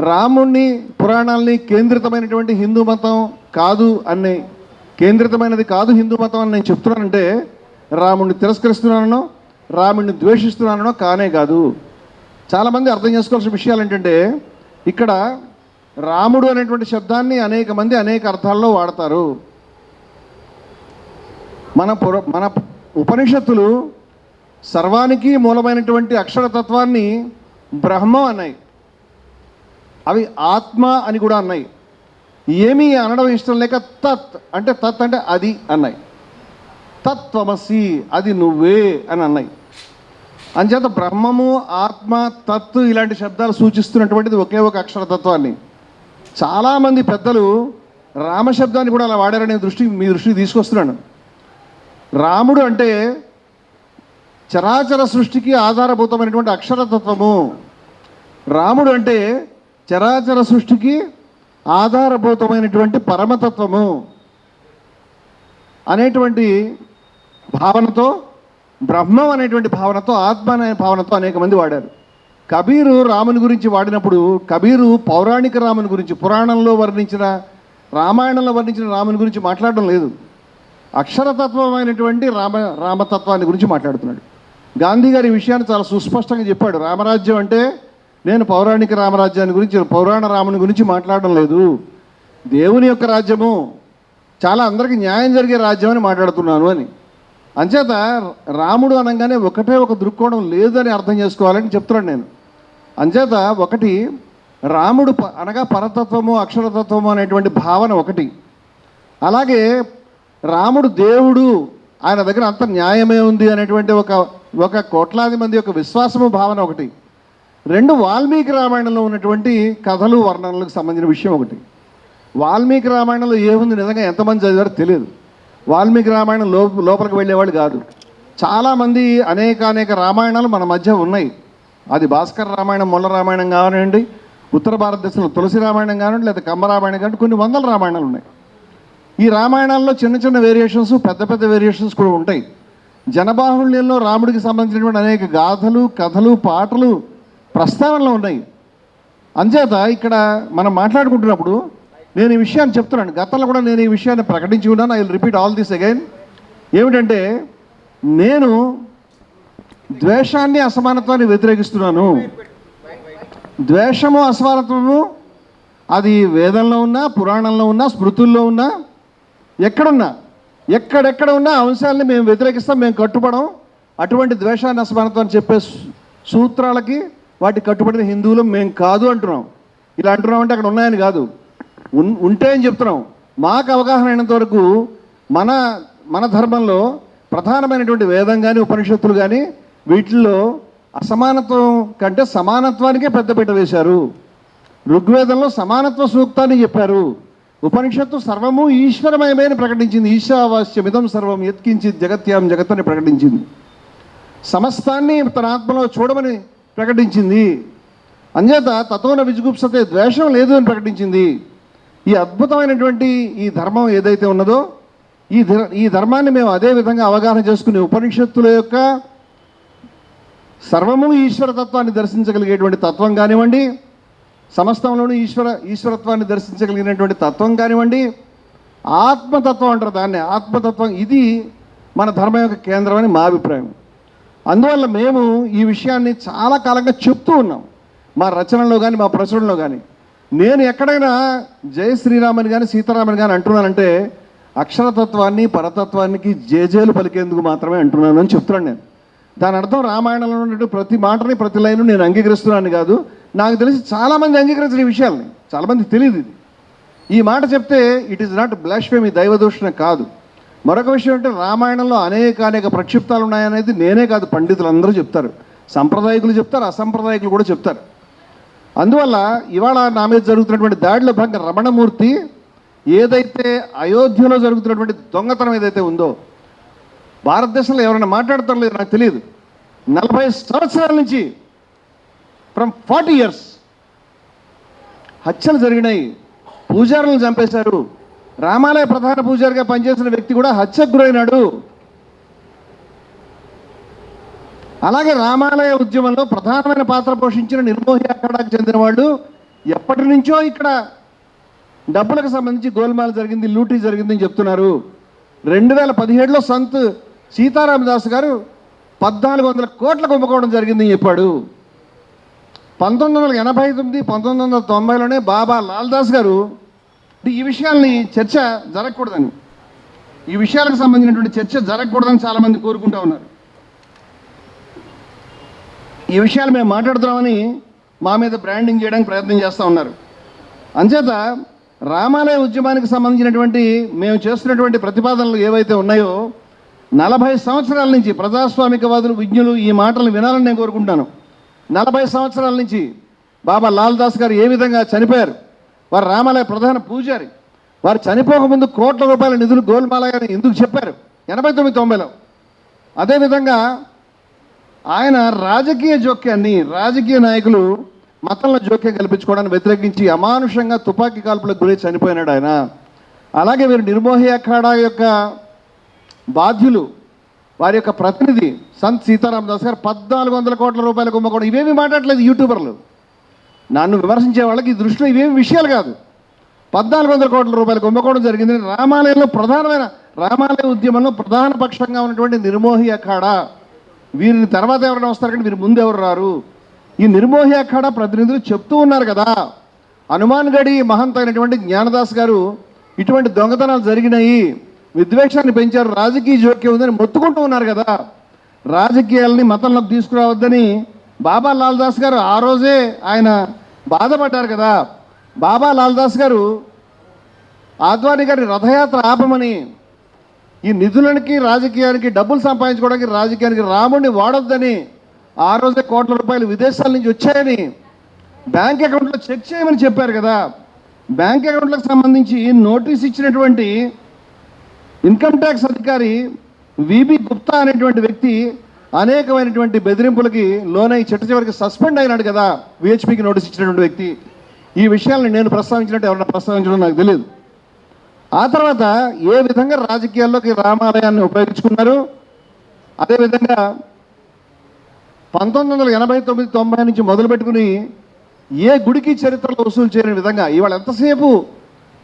రాముణ్ణి పురాణాలని కేంద్రితమైనటువంటి హిందూ మతం కాదు అని, కేంద్రితమైనది కాదు హిందూ మతం అని నేను చెప్తున్నానంటే రాముణ్ణి తిరస్కరిస్తున్నానో రాముణ్ణి ద్వేషిస్తున్నానో కానే కాదు. చాలామంది అర్థం చేసుకోవాల్సిన విషయాలు ఏంటంటే, ఇక్కడ రాముడు అనేటువంటి శబ్దాన్ని అనేక మంది అనేక అర్థాల్లో వాడతారు. మన ఉపనిషత్తులు సర్వానికి మూలమైనటువంటి అక్షరతత్వాన్ని బ్రహ్మం అన్నాయి, అవి ఆత్మ అని కూడా అన్నాయి. ఏమీ అనడం ఇష్టం లేక తత్ అంటే అది అన్నాయి. తత్వమసి అది నువ్వే అని అన్నాయి. అంచేత బ్రహ్మము, ఆత్మ, తత్ ఇలాంటి శబ్దాలు సూచిస్తున్నటువంటిది ఒకే ఒక అక్షరతత్వాన్ని. చాలామంది పెద్దలు రామశబ్దాన్ని కూడా అలా వాడారనే మీ దృష్టికి తీసుకొస్తున్నాను. రాముడు అంటే చరాచర సృష్టికి ఆధారభూతమైనటువంటి అక్షరతత్వము. రాముడు అంటే చరాచర సృష్టికి ఆధారభూతమైనటువంటి పరమతత్వము అనేటువంటి భావనతో, బ్రహ్మం అనేటువంటి భావనతో, ఆత్మ అనే భావనతో అనేక మంది వాడారు. కబీరు రాముని గురించి వాడినప్పుడు కబీరు పౌరాణిక రాముని గురించి, పురాణంలో వర్ణించిన, రామాయణంలో వర్ణించిన రాముని గురించి మాట్లాడడం లేదు. అక్షరతత్వమైనటువంటి రామతత్వాన్ని గురించి మాట్లాడుతున్నాడు. గాంధీ గారి ఈ విషయాన్ని చాలా సుస్పష్టంగా చెప్పాడు. రామరాజ్యం అంటే నేను పౌరాణిక రామరాజ్యాన్ని గురించి, పౌరాణ రాముని గురించి మాట్లాడడం లేదు, దేవుని యొక్క రాజ్యము, చాలా అందరికీ న్యాయం జరిగే రాజ్యం అని మాట్లాడుతున్నాను అని. అంచేత రాముడు అనగానే ఒకటే ఒక దృక్కోణం లేదని అర్థం చేసుకోవాలని చెప్తున్నాను నేను. అంచేత ఒకటి, రాముడు అనగా పరతత్వము, అక్షరతత్వము అనేటువంటి భావన ఒకటి. అలాగే రాముడు దేవుడు, ఆయన దగ్గర అంత న్యాయమే ఉంది అనేటువంటి ఒక కోట్లాది మంది యొక్క విశ్వాసము, భావన ఒకటి. రెండు, వాల్మీకి రామాయణంలో ఉన్నటువంటి కథలు, వర్ణనలకు సంబంధించిన విషయం ఒకటి. వాల్మీకి రామాయణంలో ఏముంది నిజంగా ఎంతమంది చదివారో తెలియదు. వాల్మీకి రామాయణం లోపలికి వెళ్ళేవాళ్ళు కాదు. చాలామంది అనేక రామాయణాలు మన మధ్య ఉన్నాయి. అది భాస్కర రామాయణం, మొల్ల రామాయణం కానివ్వండి, ఉత్తర భారతదేశంలో తులసి రామాయణం కానివ్వండి, లేదా కమ్మ రామాయణం కానివ్వండి, కొన్ని వందల రామాయణాలు ఉన్నాయి. ఈ రామాయణాల్లో చిన్న వేరియేషన్స్, పెద్ద వేరియేషన్స్ కూడా ఉంటాయి. జనబాహుళ్యంలో రాముడికి సంబంధించినటువంటి అనేక గాథలు, కథలు, పాటలు, ప్రస్తావనలు ఉన్నాయి. అంచేత ఇక్కడ మనం మాట్లాడుకుంటున్నప్పుడు నేను ఈ విషయాన్ని చెప్తున్నాను. గతంలో కూడా నేను ఈ విషయాన్ని ప్రకటించి ఉన్నాను. I will repeat all this again. ఏమిటంటే, నేను ద్వేషాన్ని, అసమానత్వాన్ని వ్యతిరేకిస్తున్నాను. ద్వేషము, అసమానత్వము అది వేదంలో ఉన్నా, పురాణంలో ఉన్నా, స్మృతుల్లో ఉన్నా, ఎక్కడెక్కడ ఉన్నా అంశాలని మేము వ్యతిరేకిస్తాం, మేము కట్టుబడం. అటువంటి ద్వేషాన్ని, అసమానత్వాన్ని చెప్పే సూత్రాలకి, వాటి కట్టుబడిన హిందువులు మేము కాదు అంటున్నాం. ఇలా అంటున్నాం అంటే అక్కడ ఉన్నాయని కాదు, ఉంటే అని చెప్తున్నాం. మాకు అవగాహన అయినంత వరకు మన ధర్మంలో ప్రధానమైనటువంటి వేదం కానీ, ఉపనిషత్తులు కానీ, వీటిల్లో అసమానత్వం కంటే సమానత్వానికే పెద్దపీట వేశారు. ఋగ్వేదంలో సమానత్వ సూక్తాన్ని చెప్పారు. ఉపనిషత్తు సర్వము ఈశ్వరమయమని ప్రకటించింది. ఈశావాస్యమిదం సర్వం యత్కించిత్ జగత్యాం జగత్ అని ప్రకటించింది. సమస్తాన్ని తన ఆత్మలో చూడమని ప్రకటించింది. అంచేత తతోన విజుగుప్సతే, ద్వేషం లేదు అని ప్రకటించింది. ఈ అద్భుతమైనటువంటి ఈ ధర్మం ఏదైతే ఉన్నదో, ఈ ధర్మాన్ని మేము అదే విధంగా అవగాహన చేసుకుని ఉపనిషత్తుల యొక్క సర్వము ఈశ్వరతత్వాన్ని దర్శించగలిగేటువంటి తత్వం కానివ్వండి, సమస్తంలోనూ ఈశ్వరత్వాన్ని దర్శించగలిగినటువంటి తత్వం కానివ్వండి, ఆత్మతత్వం అంటారు దాన్ని, ఆత్మతత్వం, ఇది మన ధర్మం యొక్క కేంద్రం అని మా అభిప్రాయం. అందువల్ల మేము ఈ విషయాన్ని చాలా కాలంగా చెప్తూ ఉన్నాం, మా రచనలో కానీ, మా ప్రచురణలో కానీ. నేను ఎక్కడైనా జై శ్రీరామని కానీ, సీతారామని కానీ అంటున్నానంటే అక్షరతత్వాన్ని, పరతత్వానికి జేజేలు పలికేందుకు మాత్రమే అంటున్నాను అని చెప్తున్నాను నేను. దాని అర్థం రామాయణంలో ఉన్నట్టు ప్రతి మాటని, ప్రతి లైను నేను అంగీకరిస్తున్నాను కాదు. నాకు తెలిసి చాలామంది అంగీకరించిన ఈ విషయాల్ని, చాలామంది తెలియదు ఇది. ఈ మాట చెప్తే ఇట్ ఈస్ నాట్ బ్లాస్ఫెమీ, దైవదూషణ కాదు. మరొక విషయం అంటే, రామాయణంలో అనేక ప్రక్షిప్తాలు ఉన్నాయనేది నేనే కాదు, పండితులు అందరూ చెప్తారు, సంప్రదాయకులు చెప్తారు, అసంప్రదాయకులు కూడా చెప్తారు. అందువల్ల ఇవాళ నా మీద జరుగుతున్నటువంటి దాడిలో భాగంగా రమణమూర్తి ఏదైతే అయోధ్యలో జరుగుతున్నటువంటి దొంగతనం ఏదైతే ఉందో, భారతదేశంలో ఎవరైనా మాట్లాడతారో లేదు నాకు తెలియదు, 40 సంవత్సరాల నుంచి, ఫ్రమ్ 40 years హత్యలు జరిగినాయి, పూజారులను చంపేశారు. రామాలయ ప్రధాన పూజారిగా పనిచేసిన వ్యక్తి కూడా హత్యకు గురైనాడు. అలాగే రామాలయ ఉద్యమంలో ప్రధానమైన పాత్ర పోషించిన నిర్మోహి అఖాడాకు చెందిన వాళ్ళు ఎప్పటి నుంచో ఇక్కడ డబ్బులకు సంబంధించి గోల్మాల్ జరిగింది, లూటీ జరిగిందని చెప్తున్నారు. 2017లో సంత్ సీతారామదాస్ గారు 1400 కోట్ల కుంభకోణం జరిగిందని చెప్పాడు. 1989, 1990లోనే బాబా లాల్దాస్ గారు ఈ విషయాల్ని చర్చ జరగకూడదని, ఈ విషయాలకు సంబంధించినటువంటి చర్చ జరగకూడదని చాలామంది కోరుకుంటూ ఉన్నారు. ఈ విషయాలు మేము మాట్లాడుతున్నామని మా మీద బ్రాండింగ్ చేయడానికి ప్రయత్నం చేస్తూ ఉన్నారు. అంచేత రామాలయ ఉద్యమానికి సంబంధించినటువంటి మేము చేస్తున్నటువంటి ప్రతిపాదనలు ఏవైతే ఉన్నాయో 40 సంవత్సరాల నుంచి ప్రజాస్వామికవాదులు, విజ్ఞులు ఈ మాటలు వినాలని నేను కోరుకుంటాను. 40 సంవత్సరాల నుంచి బాబా లాల్దాస్ గారు ఏ విధంగా చనిపోయారు, వారు రామాలయ ప్రధాన పూజారి, వారు చనిపోకముందు కోట్ల రూపాయల నిధులు గోల్మాలయ అని ఎందుకు చెప్పారు 89-90లో. అదేవిధంగా ఆయన రాజకీయ జోక్యాన్ని, రాజకీయ నాయకులు మతంలో జోక్యం కల్పించుకోవడానికి వ్యతిరేకించి అమానుషంగా తుపాకీ కాల్పులకు గురి చనిపోయినాడు ఆయన. అలాగే వీరు నిర్మోహి అఖాడా యొక్క బాధ్యులు, వారి యొక్క ప్రతినిధి సంత్ సీతారామదాస్ గారు 1400 కోట్ల రూపాయల కుంభకోణం. ఇవేమి మాట్లాడలేదు యూట్యూబర్లు, నన్ను విమర్శించే వాళ్ళకి ఈ దృష్టిలో ఇవేమి విషయాలు కాదు. 1400 కోట్ల రూపాయల కుంభకోణం జరిగింది. రామాలయంలో ప్రధానమైన రామాలయ ఉద్యమంలో ప్రధాన పక్షంగా ఉన్నటువంటి నిర్మోహి అఖాడా, వీరిని తర్వాత ఎవరైనా వస్తారు కానీ వీరి ముందు ఎవరు రారు. ఈ నిర్మోహి అఖాడా ప్రతినిధులు చెప్తూ ఉన్నారు కదా, హనుమాన్ గడి మహంత్ అయినటువంటి జ్ఞానదాస్ గారు ఇటువంటి దొంగతనాలు జరిగినాయి, విద్వేషాన్ని పెంచారు, రాజకీయ జోక్యం ఉందని మొత్తుకుంటూ ఉన్నారు కదా. రాజకీయాలని మతంలోకి తీసుకురావద్దని బాబా లాల్దాస్ గారు ఆ రోజే ఆయన బాధపడ్డారు కదా. బాబా లాల్దాస్ గారు ఆద్వాని గారి రథయాత్ర ఆపమని, ఈ నిధులకి రాజకీయానికి డబ్బులు సంపాదించుకోవడానికి రాజకీయానికి రాముడిని వాడొద్దని ఆ రోజే కోట్ల రూపాయలు విదేశాల నుంచి వచ్చాయని బ్యాంక్ అకౌంట్లో చెక్ చేయమని చెప్పారు కదా. బ్యాంక్ అకౌంట్లకు సంబంధించి నోటీస్ ఇచ్చినటువంటి ఇన్కమ్ ట్యాక్స్ అధికారి విబి గుప్తా అనేటువంటి వ్యక్తి అనేకమైనటువంటి బెదిరింపులకి లోనై చిట్ట చివరికి సస్పెండ్ అయినాడు కదా, విహెచ్పికి నోటీస్ ఇచ్చినటువంటి వ్యక్తి. ఈ విషయాలను నేను ప్రస్తావించినట్టు ఎవరైనా ప్రస్తావించడం నాకు తెలియదు. ఆ తర్వాత ఏ విధంగా రాజకీయాల్లోకి రామాలయాన్ని ఉపయోగించుకున్నారు, అదేవిధంగా 1989-90 నుంచి మొదలుపెట్టుకుని ఏ గుడికి చరిత్రలో వసూలు చేయని విధంగా ఇవాళ ఎంతసేపు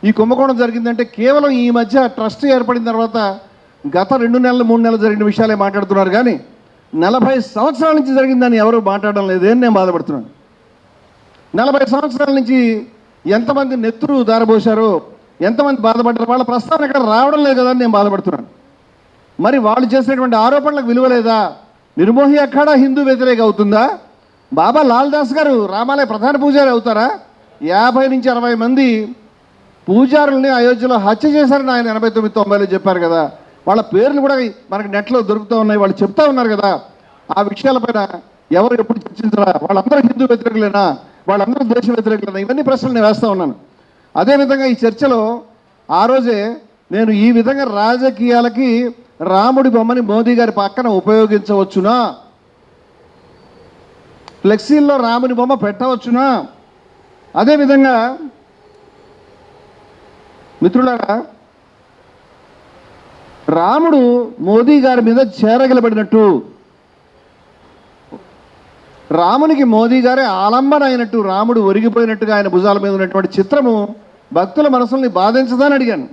ఈ కుంభకోణం జరిగిందంటే కేవలం ఈ మధ్య ట్రస్ట్ ఏర్పడిన తర్వాత గత 2 నెలలు 3 నెలలు జరిగిన విషయాలే మాట్లాడుతున్నారు కానీ 40 సంవత్సరాల నుంచి జరిగిందని ఎవరు మాట్లాడడం లేదని నేను బాధపడుతున్నాను. 40 సంవత్సరాల నుంచి ఎంతమంది నెత్తురు దారబోశారో, ఎంతమంది బాధపడ్డారు, వాళ్ళ ప్రస్తావన ఎక్కడ రావడం లేదు కదా అని నేను బాధపడుతున్నాను. మరి వాళ్ళు చేసినటువంటి ఆరోపణలకు విలువ లేదా? నిర్మోహి అఖాడా హిందూ వ్యతిరేక అవుతుందా? బాబా లాల్దాస్ గారు రామాలయ ప్రధాన పూజారి అవుతారా? 50 నుంచి 60 మంది పూజారుల్ని అయోధ్యలో హత్య చేశారని ఆయన 89-90లో చెప్పారు కదా. వాళ్ళ పేర్లు కూడా మనకి నెట్లో దొరుకుతూ ఉన్నాయి, వాళ్ళు చెప్తా ఉన్నారు కదా. ఆ విషయాలపైన ఎవరు ఎప్పుడు చర్చించరా? వాళ్ళందరూ హిందూ వ్యతిరేకులేనా, వాళ్ళందరూ దేశ వ్యతిరేకులేనా? ఇవన్నీ ప్రశ్నలు నేను వేస్తూ ఉన్నాను. అదేవిధంగా ఈ చర్చలో ఆ రోజే నేను ఈ విధంగా రాజకీయాలకి రాముడి బొమ్మని మోదీ గారి పక్కన ఉపయోగించవచ్చునా, ఫ్లెక్సీల్లో రాముని బొమ్మ పెట్టవచ్చునా? అదేవిధంగా మిత్రులారా, రాముడు మోదీ గారి మీద చేరగలబడినట్టు, రామునికి మోదీ గారే ఆలంబన అయినట్టు, రాముడు ఒరిగిపోయినట్టుగా ఆయన భుజాల మీద ఉన్నటువంటి చిత్రము భక్తుల మనసుల్ని బాధించదని అడిగాను.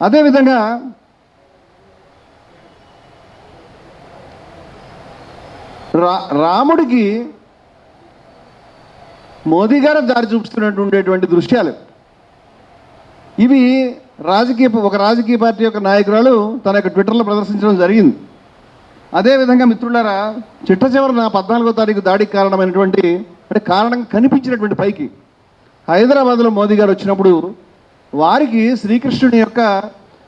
అదేవిధంగా రాముడికి మోదీ గారు దారి చూపిస్తున్నట్టు ఉండేటువంటి దృశ్యాలు ఇవి ఒక రాజకీయ పార్టీ యొక్క నాయకురాలు తన యొక్క ట్విట్టర్లో ప్రదర్శించడం జరిగింది. అదేవిధంగా మిత్రులారా, చిట్ట చివరన 14వ తారీఖు దాడికి కారణమైనటువంటి కారణం కనిపించినటువంటి పైకి హైదరాబాద్లో మోదీ గారు వచ్చినప్పుడు వారికి శ్రీకృష్ణుని యొక్క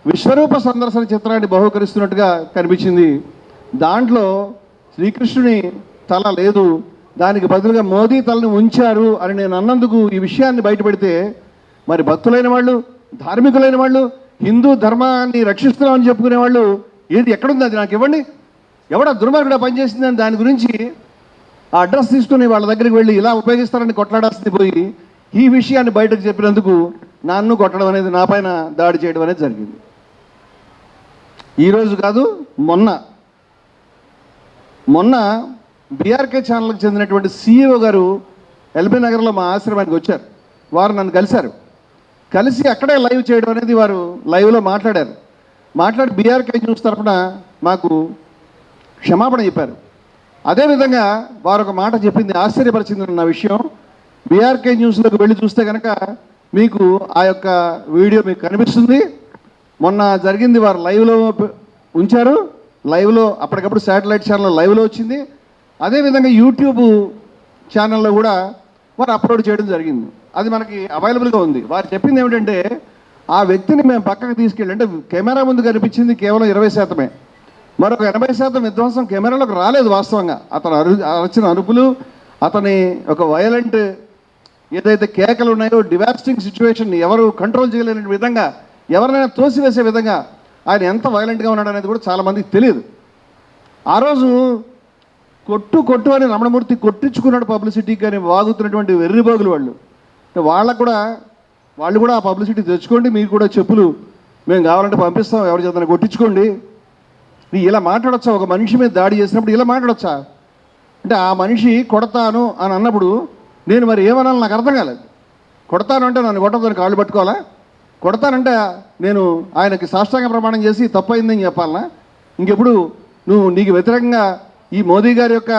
విశ్వరూప సందర్శన చిత్రాన్ని బహూకరిస్తున్నట్టుగా కనిపించింది. దాంట్లో శ్రీకృష్ణుని తల లేదు, దానికి బదులుగా మోదీ తలని ఉంచారు అని నేను అన్నందుకు ఈ విషయాన్ని బయటపెడితే మరి భక్తులైన వాళ్ళు, ధార్మికులైన వాళ్ళు, హిందూ ధర్మాన్ని రక్షిస్తున్నామని చెప్పుకునే వాళ్ళు ఏది ఎక్కడుంది అది నాకు ఇవ్వండి, ఎవడా దుర్మార్గుడా పనిచేసిందని దాని గురించి ఆ అడ్రస్ తీసుకుని వాళ్ళ దగ్గరికి వెళ్ళి ఇలా ఉపయోగిస్తారని కొట్లాడాల్సింది పోయి ఈ విషయాన్ని బయటకు చెప్పినందుకు నన్ను కొట్టడం అనేది, నా పైన దాడి చేయడం అనేది జరిగింది. ఈరోజు కాదు, మొన్న బీఆర్కే ఛానల్కి చెందినటువంటి CEO గారు ఎల్బీ నగర్లో మా ఆశ్రమానికి వచ్చారు. వారు నన్ను కలిసి అక్కడే లైవ్ చేయడం అనేది వారు లైవ్లో మాట్లాడి బీఆర్కే న్యూస్ తరఫున మాకు క్షమాపణ చెప్పారు. అదేవిధంగా వారు ఒక మాట చెప్పింది, ఆశ్చర్యపరిచింది నా విషయం. బీఆర్కే న్యూస్లోకి వెళ్ళి చూస్తే కనుక మీకు ఆ యొక్క వీడియో మీకు కనిపిస్తుంది. మొన్న జరిగింది వారు లైవ్లో ఉంచారు, లైవ్లో అప్పటికప్పుడు శాటిలైట్ ఛానల్ లైవ్లో వచ్చింది. అదేవిధంగా యూట్యూబ్ ఛానల్లో కూడా వారు అప్లోడ్ చేయడం జరిగింది. అది మనకి అవైలబుల్గా ఉంది. వారు చెప్పింది ఏమిటంటే, ఆ వ్యక్తిని మేము పక్కకు తీసుకెళ్ళి, అంటే కెమెరా ముందు కనిపించింది కేవలం 20%, మరొక 80% విధ్వంసం కెమెరాలోకి రాలేదు. వాస్తవంగా అతను అరిచిన అరుపులు, అతని ఒక వైలెంట్ ఏదైతే కేకలు ఉన్నాయో, డివాస్టింగ్ సిచ్యువేషన్, ఎవరు కంట్రోల్ చేయలేని విధంగా, ఎవరినైనా తోసివేసే విధంగా ఆయన ఎంత వైలెంట్గా ఉన్నాడు అనేది కూడా చాలామందికి తెలియదు. ఆ రోజు కొట్టు అని రమణమూర్తి కొట్టించుకున్నాడు పబ్లిసిటీకి అని వాగుతున్నటువంటి వెర్రిబోగులు వాళ్ళు కూడా ఆ పబ్లిసిటీ తెచ్చుకోండి, మీకు కూడా చెప్పులు మేము కావాలంటే పంపిస్తాం, ఎవరి చేతన కొట్టించుకోండి. ఇలా మాట్లాడొచ్చా? ఒక మనిషి మీద దాడి చేసినప్పుడు ఇలా మాట్లాడొచ్చా? అంటే ఆ మనిషి కొడతాను అని అన్నప్పుడు నేను మరి ఏమనాలి నాకు అర్థం కాలేదు. కొడతాను అంటే నన్ను కొట్టదని కాళ్ళు పట్టుకోవాలా? కొడతానంటే నేను ఆయనకి సాష్టాంగ ప్రమాణం చేసి తప్పైందని చెప్పాలనా? ఇంకెప్పుడు నీకు వ్యతిరేకంగా ఈ మోదీ గారి యొక్క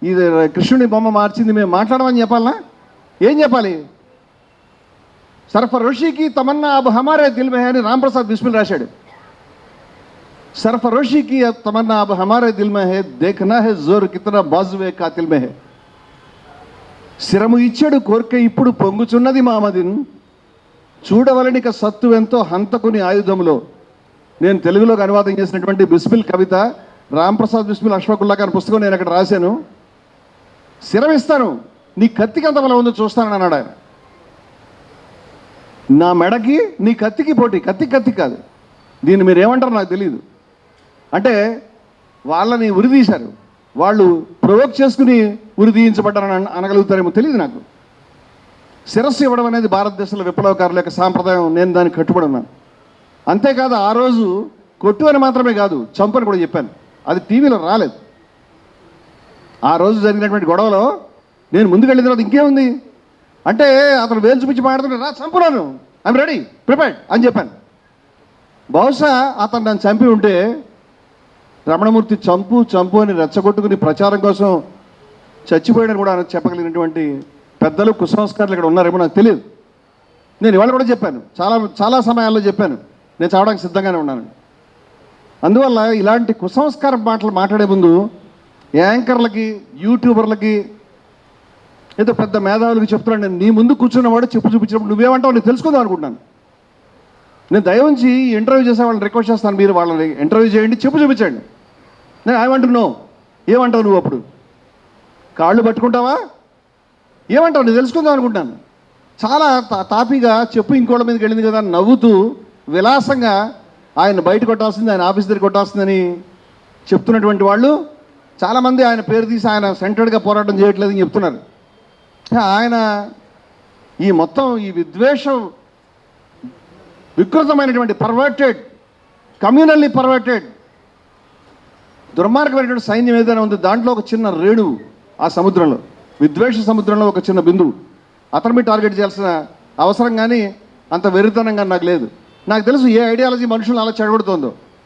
ఈ కృష్ణుని బొమ్మ మార్చింది మేము మాట్లాడమని చెప్పాలనా? ఏం చెప్పాలి? సర్ఫరోషికి తమన్నా అబ్ హమారే దిల్ మే హై అని రాంప్రసాద్ బిస్మిల్ రాశాడు. సర్ఫరోషికి తమన్నా అబ్ హమారే దిల్ మే హై, దేఖనా హై జోర్ కితనా బాజువే కాతిల్ మే హై. శిరము ఇచ్చాడు కోర్కె ఇప్పుడు పొంగుచున్నది మామదిన్, చూడవలనిక సత్తు ఎంతో హంతకుని ఆయుధములో. నేను తెలుగులోకి అనువాదం చేసినటువంటి బిస్మిల్ కవిత, రాంప్రసాద్ బిస్మిల్ అష్ఫాకుల్లా గారి పుస్తకం నేను అక్కడ రాశాను. శిరమిస్తాను, నీ కత్తికి ఎంత బలం ఉందో చూస్తానని అన్నాడు ఆయన. నా మెడకి నీ కత్తికి పోటీ, కత్తి కాదు. దీన్ని మీరు ఏమంటారో నాకు తెలియదు. అంటే వాళ్ళని ఉరిదీశారు, వాళ్ళు ప్రొవోక్ చేసుకుని ఉరిదీయించబడ్డారని అనగలుగుతారేమో తెలియదు నాకు. శిరస్సు ఇవ్వడం అనేది భారతదేశంలో విప్లవకారుల యొక్క సాంప్రదాయం, నేను దానికి కట్టుబడి ఉన్నాను. అంతేకాదు ఆ రోజు కొట్టు అని మాత్రమే కాదు, చంపని కూడా చెప్పాను. అది టీవీలో రాలేదు. ఆ రోజు జరిగినటువంటి గొడవలో నేను ముందుకు వెళ్ళిన తర్వాత ఇంకేముంది అంటే, అతను వేలు చూపించి మాట్లాడుతున్నాడు, రా చంపున్నాను, ఐఎమ్ రెడీ ప్రిపేర్డ్ అని చెప్పాను. బహుశా అతను నన్ను చంపి ఉంటే రమణమూర్తి చంపు అని రెచ్చగొట్టుకుని ప్రచారం కోసం చచ్చిపోయాడని కూడా చెప్పగలిగినటువంటి పెద్దలు కుసంస్కారాలు ఇక్కడ ఉన్నారేమో నాకు తెలియదు. నేను ఇవాళ కూడా చెప్పాను, చాలా సమయాల్లో చెప్పాను, నేను చావడానికి సిద్ధంగానే ఉన్నాను. అందువల్ల ఇలాంటి కుసంస్కార మాటలు మాట్లాడే ముందు యాంకర్లకి, యూట్యూబర్లకి, ఏదో పెద్ద మేధావులకి చెప్తున్నాను. నేను నీ ముందు కూర్చున్నవాడు చెప్పు చూపించినప్పుడు నువ్వేమంటావు నేను తెలుసుకుందాం అనుకుంటున్నాను. నేను దయవుంచి ఇంటర్వ్యూ చేసే వాళ్ళని రిక్వెస్ట్ చేస్తాను, మీరు వాళ్ళని ఇంటర్వ్యూ చేయండి, చెప్పు చూపించండి. నేను ఏమంటున్నావు, ఏమంటావు నువ్వు? అప్పుడు కాళ్ళు పట్టుకుంటావా? ఏమంటావు నేను తెలుసుకుందాం అనుకుంటాను. చాలా తాపీగా చెప్పు ఇంకోళ్ళ మీదకి వెళ్ళింది కదా అని నవ్వుతూ విలాసంగా ఆయన బయట కొట్టాల్సింది, ఆయన ఆఫీస్ దగ్గర కొట్టాల్సిందని చెప్తున్నటువంటి వాళ్ళు చాలామంది ఆయన పేరు తీసి ఆయన సెంటర్డ్గా పోరాటం చేయట్లేదని చెప్తున్నారు. ఆయన ఈ మొత్తం ఈ విద్వేషం వికృతమైనటువంటి పర్వర్టెడ్, కమ్యూనల్లీ పర్వర్టెడ్, దుర్మార్గమైనటువంటి సైన్యం ఏదైనా ఉంది, దాంట్లో ఒక చిన్న రేణువు ఆ సముద్రంలో, విద్వేష సముద్రంలో ఒక చిన్న బిందువు. అతను మీద టార్గెట్ చేయాల్సిన అవసరం కానీ అంత వెర్రితనం కానీ నాకు లేదు. నాకు తెలుసు ఏ ఐడియాలజీ మనుషులు అలా చెడగొడుతుందో.